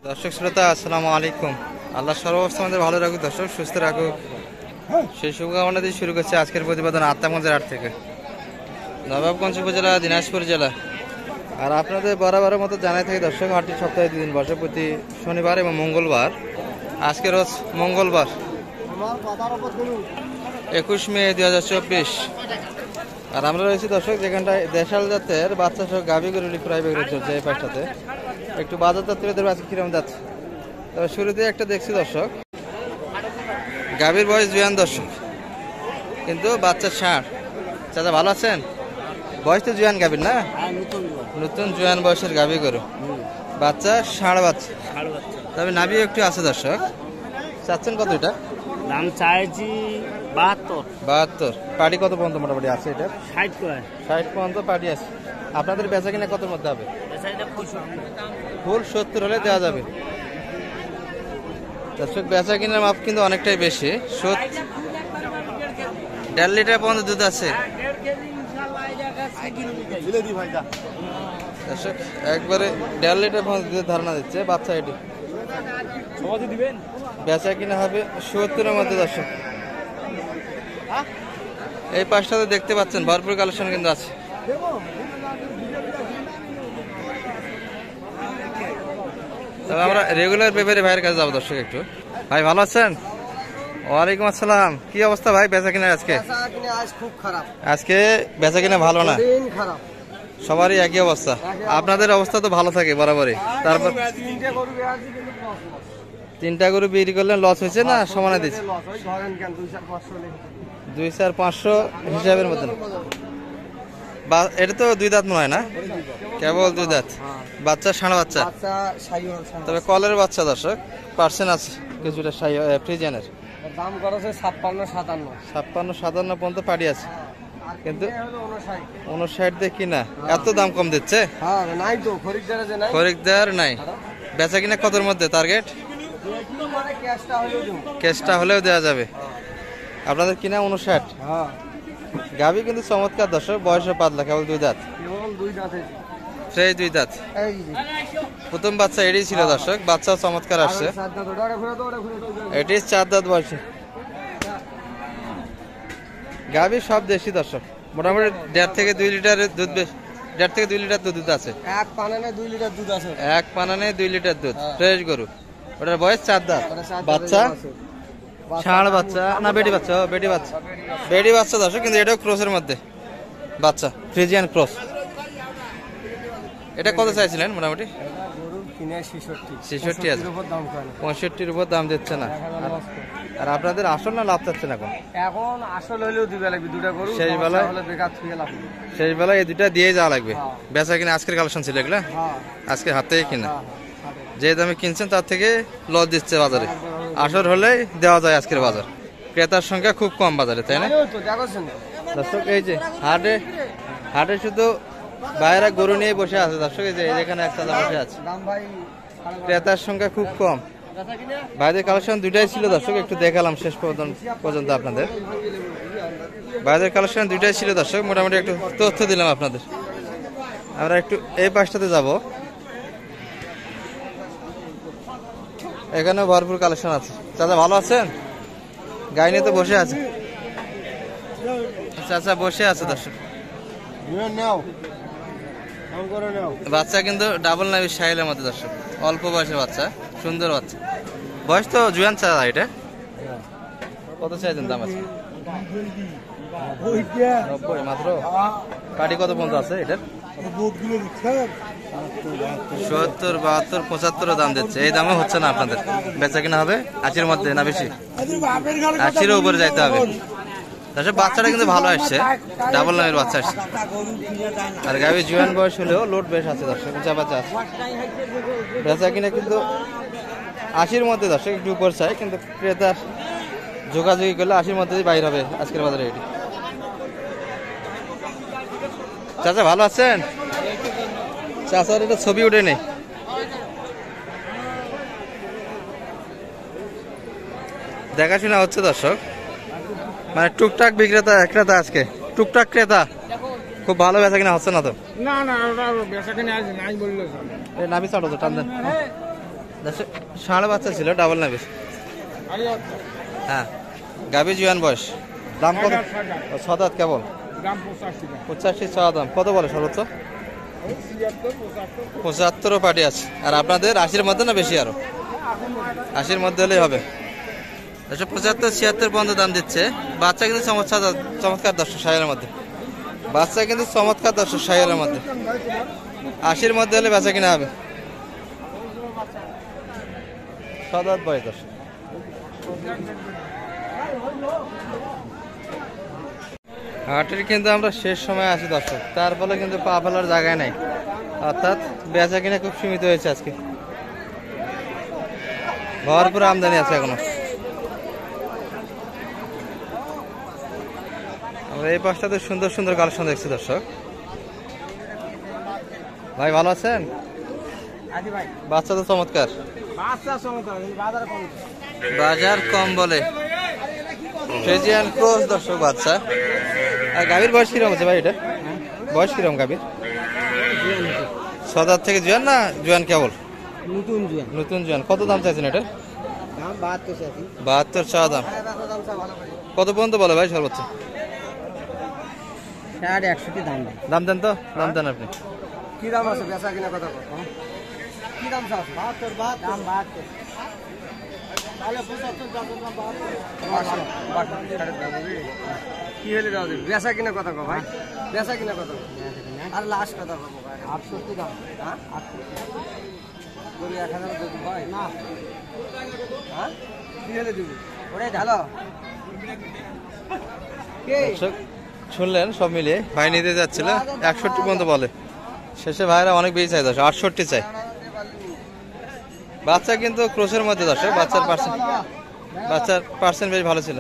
দর্শক শ্রোতা আসসালামু আলাইকুম। আল্লাহ সর্বাবস্থা আমাদের ভালো রাখুক, দর্শক সুস্থ রাখুক, সেই শুভকামনা দিয়ে শুরু করছে আজকের প্রতিবেদন আত্মাগঞ্জের হাট থেকে, নবাবগঞ্জ উপজেলা, দিনাজপুর জেলা। আর আপনাদের বরাবরের মতো জানাই থাকি দর্শক, হাটটি সপ্তাহে 2 দিন বসে, প্রতি শনিবার এবং মঙ্গলবার। আজকে রোজ মঙ্গলবার 21 মে 2024। আর আমরা রয়েছি দর্শক যেখানটায় দেশাল জাতের বাচ্চা সহ গাভী গরু ক্রয় বিক্রয় চলছে। এই পাশটাতে একটু বাজার যাত্রীদের আজকে কিরম যাচ্ছে। তবে শুরুতে একটা দেখছি দর্শক, গাভীর বয়স জুয়ান দর্শক, কিন্তু বাচ্চা ষাঁড়। চাচা ভালো আছেন? বয়স তো জুয়ান গাভীর না, নতুন জুয়ান বয়সের গাভী গরু, বাচ্চা ষাঁড় বাচ্চা। তবে নাভি একটু আছে দর্শক। চাচ্ছেন কত এটা? দাম চাইছি 72। পাটি কত পর্যন্ত মোটামুটি আছে? এটা 60 পর্যন্ত পাটি আছে। আপনাদের বেচা কিনা কত মধ্যে হবে? ফুল 70 হলে দেওয়া যাবে দর্শক। বেচা কিনার মাপ কিন্তু অনেকটাই বেশি, 1.5 লিটার পর্যন্ত দুধ আছে দর্শক, একবারে 1.5 লিটার পর্যন্ত দুধের ধারণা দিচ্ছে বাচ্চা। এটি বেচা কিনা হবে 70-এর মধ্যে দর্শক। এই পাশটাতে দেখতে পাচ্ছেন ভরপুর কালেকশন কিন্তু আছে। তবে আমরা রেগুলার পেপারে ভাইয়ের কাছে যাবো দর্শক। একটু ভাই ভালো আছেন? ওয়ালাইকুম আসসালাম। কি অবস্থা ভাই বেচা কিনা আজকে? খুব খারাপ, আজকে বেচা কিনা ভালো না, খারাপ। সবারই একই অবস্থা। আপনাদের অবস্থা তো ভালো থাকে বরাবরই। তারপর 3টা গরু বিক্রি করলেন, লস হয়েছে না সমানে দিচ্ছে? 2-4-500 হিসাবের মতন। এটা তো 2 দাঁত মনে হয় না, কেবল 2 দাঁত। বাচ্চা ষাঁড় বাচ্চা, তবে কলের বাচ্চা দর্শক। পার্সেন্ট আছে কিছুটা ফ্রিজিয়ানের। দাম করেছে 56-57 পর্যন্ত পাড়ি আছে, কিন্তু 59 দিয়ে কিনা। এত দাম কম দিচ্ছে, খরিদ্দার নাই। বেচা কিনা কতর মধ্যে টার্গেট? ক্যাশটা হলেও দেওয়া যাবে। আপনাদের কিনা 59। গাভী কিন্তু চমৎকার দর্শক, বয়সে পাতলা, কেবল 2 দাঁত, সেই 2 দাঁত। প্রথম বাচ্চা এটি ছিল দর্শক, বাচ্চাও চমৎকার আসছে। এটি 4 দাঁত বয়সে গাভী, সব দেশি দর্শক। মোটামুটি 1.5 থেকে 2 লিটারের দুধ, 1.5 থেকে 2 লিটার দুধ আছে। এক পানানে 2 লিটার দুধ আছে, এক পানানে 2 লিটার দুধ, ফ্রেশ গরু। ওটার বয়স 4 দাঁত। বাচ্চা ষাঁড় বাচ্চা না বেটি বাচ্চা? বেটি বাচ্চা দর্শক, কিন্তু এটাও ক্রসের মধ্যে বাচ্চা, ফ্রিজিয়ান ক্রস। এটা কত চাইছিলেন মোটামুটি? 66 আছে, 65-এর উপর দাম দিচ্ছে না। আর আপনাদের আসল না লাভ চাচ্ছেন এখন? এখন আসল হলেও দিবে লাগবে, 2টা গরু শেষ বেলায় এই 2টা দিয়ে যাওয়া লাগবে। বেচা কিনা আজকের কালেকশন ছিল এগুলা, আজকে হাত থেকে কিনা। যে দামে কিনছেন তার থেকে লস দিচ্ছে বাজারে। আসর হলেই দেওয়া যায় আজকের বাজার। ক্রেতার সংখ্যা খুব কম বাজারে, তাই না দর্শক? এই যে হাটে শুধু বাইরে গরু নিয়ে বসে আছে দর্শক। এই যে এখানে একটা বসে আছে, ক্রেতার সংখ্যা খুব কম। বাইরের কালেকশন 2টাই ছিল দর্শক, একটু দেখালাম শেষ পর্যন্ত আপনাদের। বাইরের কালেকশন 2টাই ছিল দর্শক, মোটামুটি একটু তথ্য দিলাম আপনাদের। আমরা একটু এই পাশটাতে যাব, এখানেও ভরপুর কালেকশন আছে। চাচা ভালো আছেন? গাই নিয়ে তো বসে আছে চাচা, বসে আছে দর্শক। বাচ্চা কিন্তু ডাবল নাভি শাইলের মধ্যে দর্শক, অল্প বয়সের বাচ্চা, সুন্দর বাচ্চা। বয়স তো জুয়ান চাচা। এটা কত চাইছেন দাম? আছে 90 মাত্র। পাটি কত পর্যন্ত আছে এটার? 70, 72, 75 দাম দিচ্ছে। এই দামে হচ্ছে না আপনাদের। বেচা কিনা হবে 80-এর মধ্যে না বেশি? 80-এর উপরে যাইতে হবে। বাচ্চাটা কিন্তু ভালো আসছে, ডাবল নামের বাচ্চা আসছে। আর গাভী জুয়ান বয়স হলেও লোড বেশ আছে দর্শক, উঁচা বাচ্চা আছে। বেচা কিনা কিন্তু 80-এর মধ্যে দর্শক, একটু উপর চাই, কিন্তু ক্রেতার যোগাযোগী করলে 80-এর মধ্যেই বাইর হবে আজকের বাজারে। এটি চাচা ভালো আছেন? চাচার এটা ছবি উঠে নেই। দেখাশোনা হচ্ছে দর্শক, মানে টুকটাক বিক্রেতা ক্রেতা, আজকে টুকটাক ক্রেতা, খুব ভালো বেচা কিনা হচ্ছে না তো? না বেচা কিনা আজ নাই বললো। নাভি ছাড়ো তো, টান দেন। দর্শক ষাঁড় বাচ্চা ছিল ডাবল নাবির। হ্যাঁ গাভী জুয়ান বয়স। দাম কত? 7 দাঁত কেবল। 85 চাওয়া দাম। কত বলে সর্বোচ্চ? 75 পাটি আছে। আর আপনাদের 80-র মধ্যে না বেশি? আরো 80-র মধ্যে হলেই হবে। 75-76 পর্যন্ত দাম দিচ্ছে। বাচ্চা কিন্তু চমৎকার দর্শক সাইয়ালের মধ্যে। বাচ্চা কিন্তু চমৎকার দর্শক সাইয়ালের মধ্যে। 80-র মধ্যে হলে বেচা কিনা হবে। 7 দাঁত বয়স দর্শক। হাটের কিন্তু আমরা শেষ সময় আছি দর্শক, তার ফলে কিন্তু পা ফেলার জায়গায় নাই, অর্থাৎ বেচা কিনা খুব সীমিত হয়েছে আজকে। ভরপুর আমদানি আছে এখনো। আমরা এই পাশটাতে সুন্দর সুন্দর কালেকশন দেখছি দর্শক। ভাই ভালো আছেন? বাচ্চা তো চমৎকার। বাজার কম বলে ফ্রিজিয়ান ক্রস দর্শক বাচ্চা। আর গাভীর বয়স কিরকম আছে ভাই? এটা বয়স কিরকম গাভীর? 7 দাঁত থেকে জুয়ান না জুয়ান কেবল? নতুন জুয়ান। কত দাম চাইছেন এটা? 72 চাওয়া দাম। কত পর্যন্ত বলে ভাই সর্বোচ্চ? 61 দাম দেন তো, দাম দেন আপনি। কি দাম আছে বেচা কিনা কথা বল? কি দাম আছে? 72 দাম 72। তাহলে 75 দাম 72। কি হলে দাও দিবি? বেচা কিনা কথা কও ভাই। বেচা কিনা কথা কও। আর লাস্ট কথা কও ভাই। 68 দাম। হ্যাঁ 68 গরি 1000 দিবি ভাই না। হ্যাঁ কি হলে দিবি? ওরে হ্যালো কে দর্শক শুনলেন, সব মিলিয়ে ভাই নিতে যাচ্ছিল 61 পর্যন্ত বলে। শেষে ভাইরা অনেক বেশি চাই দর্শক, 68 চাই। বাচ্চা কিন্তু ক্রোসের মধ্যে দর্শক, বাচ্চার পার্সেন্ট বেশ ভালো ছিল,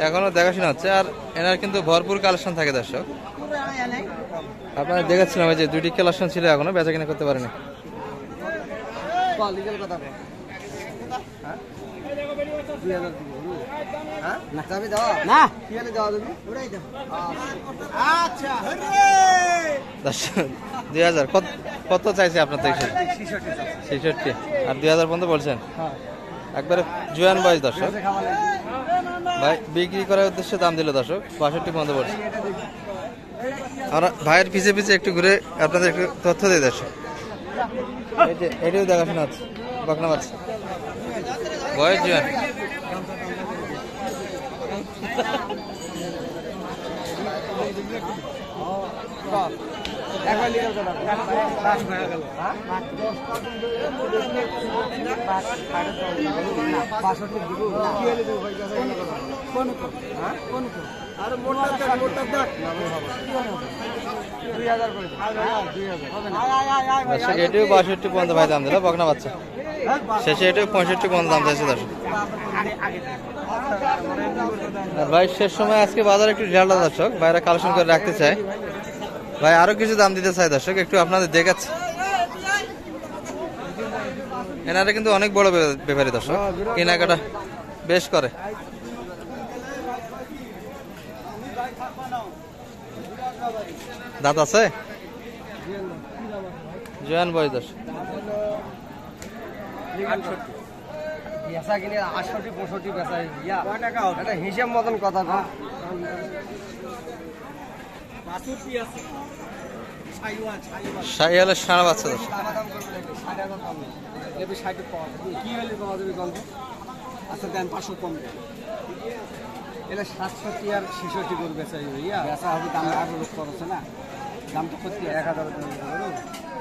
এখনো দেখাশোনা হচ্ছে। আর এনার কিন্তু ভরপুর কালেকশন থাকে দর্শক। আপনারা দেখাচ্ছিলাম যে 2টি কালেকশন ছিল, এখনো বেচা কিনা করতে পারেনি। না 2000 কত চাইছে আপনার থেকে? 66। আর 2000 পর্যন্ত বলছেন। একবারে জুয়ান বয়স দর্শক। ভাই বিক্রি করার উদ্দেশ্যে দাম দিল দর্শক 62 পর্যন্ত বলছে। আমরা ভাইয়ের পিছে পিছে একটু ঘুরে আপনাদের একটু তথ্য দিই দর্শক। এটাও দেখাশোনা হচ্ছে, বকনা বাচ্চা বয়স জুয়ান। এটিও 62 পর্যন্ত ভাই দাম দিল বকনা বাচ্চা। শেষে এটিও 65 পর্যন্ত দাম চাইছে দর্শক। ভাই শেষ সময় আজকে বাজার একটু ঢালটা দর্শক, বাইরে কালেকশন করে রাখতে চাই। ভাই আরো কিছু দাম দিতে চাই দর্শক, একটু আপনাদের দেখাচ্ছি। এনারা কিন্তু অনেক বড় ব্যাপারী দর্শক, কেনাকাটা বেশ করে। দাঁত আছে? জয়ান বয়স দর্শক। বেচা কিনে 68-65 বেচা এটা হিসাব মতন কথা কম। শাহিয়ালের ষাঁড় বাচ্চা দর্শক। কি হলে পাওয়া যাবে গল্প? আচ্ছা দেন 500 কম দেন। এটা 67 আর 66 করে বেচা ইয়া বেচা হবে। দাম আরো লোক করছে না, দাম তো সত্যি 1000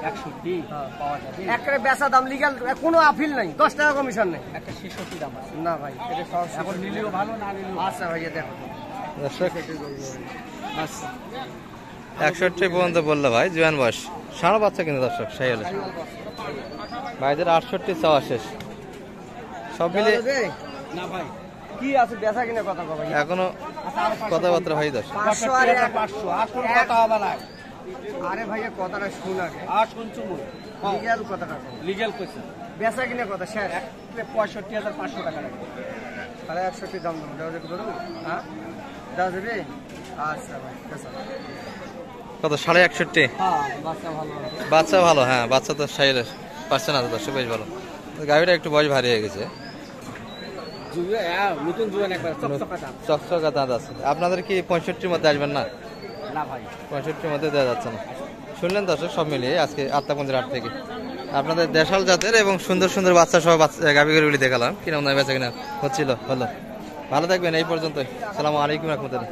61 পাওয়া যাবে। একবারে বেচা দাম লিগ্যাল, কোনো আপিল নাই, 10 টাকা কমিশন নেই। একটা 66 দাম আছে না ভাই, এটা সব এখন নিলেও ভালো, না নিলেও আচ্ছা ভাইয়া দেখো দর্শক। আচ্ছা 61 পর্যন্ত বললো ভাই, জুয়ান বয়স, ষাঁড় বাচ্চা কিন্তু দর্শক শাহিয়ালের। ভাইদের 68 চাওয়া শেষ, সব মিলে না ভাই। কি আছে বেচা কিনা কথা কও ভাই? এখনো কথাবার্তা হয় দর্শক। 500 আর 500 আর কোন কথা হবে না। আরে ভাইয়া কথাটা শুন আগে। আর শুনছো মু লিগ্যাল কথাটা লিগ্যাল কইছে। বেচা কিনা কথা শেষ। 65,500 টাকা লাগবে। তাহলে 61 দাম দাও যাবে ধরো। হ্যাঁ দাও যাবে। আচ্ছা ভাই বেচা কত? 61.5। হ্যাঁ বাচ্চা ভালো, বাচ্চা ভালো। হ্যাঁ বাচ্চা তো শাহিয়ালের পার্সেন্ট আছে দর্শক, বেশ ভালো। গাভিটা একটু বয়স ভারী হয়ে গেছে, নতুন জুয়ান একবার চকচকা দাম। চকচকা দাঁত আছে। আপনাদের কি 65-র মধ্যে আসবেন না? না ভাই, 65-র মধ্যে দেওয়া যাচ্ছে না। শুনলেন দর্শক, সব মিলিয়ে আজকে আত্মাপঞ্জের হাট থেকে আপনাদের দেশাল জাতের এবং সুন্দর সুন্দর বাচ্চা সহ গাভিগুলি দেখালাম। কিরকম দামে বেচা কিনা হচ্ছিল, হলো। ভালো থাকবেন এই পর্যন্ত। আসসালামু আলাইকুম রহমতুল্লাহ।